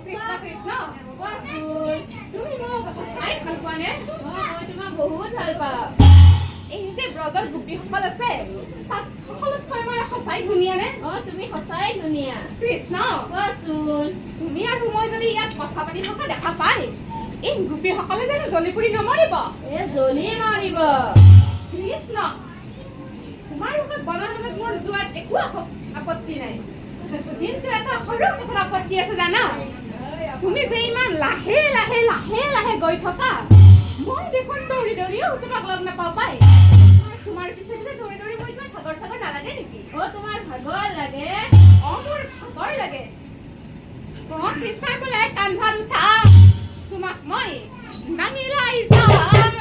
কৃষ্ণ কৃষ্ণ তুমি মোক সঁচাই ভাল পোৱা নে? মই তোমাক বহুত ভাল পাওঁ। এই যে ব্ৰজৰ গোপীসকল আছে তাত সকলোতকৈ মই সঁচাই ধুনীয়া নে? তুমি সঁচাই ধুনীয়া। কৃষ্ণ কোৱাচোন, তুমি আৰু মই যদি ইয়াত কথা পাতি থকা দেখা পাই এই গোপীসকলে জানো জ্বলি পুৰি নমৰিব? জ্বলি মৰিব। কৃষ্ণ তোমাৰ লগত বনৰ মাজত মোৰ যোৱাত একো আপত্তি নাই, কিন্তু এটা সৰু কথাত আপত্তি আছে জানা? তুমি যে ইমান লাহে লাহে লাহে লাহে গৈ থকা মই দেখোন দৌৰি দৌৰিও তোমাক লগ নাপাওঁ পাই। তোমাৰ পিছে পিছে দৌৰি দৌৰি মই তোমাৰ ভাগৰ চাগৰ নালাগে নেকি? তোমাৰ ভাগৰ লাগে? মোৰ ভাগৰ লাগে। কৃষ্ণই বোলে কান্ধাত উঠা তোমাক মই দাঙি লৈ যাম।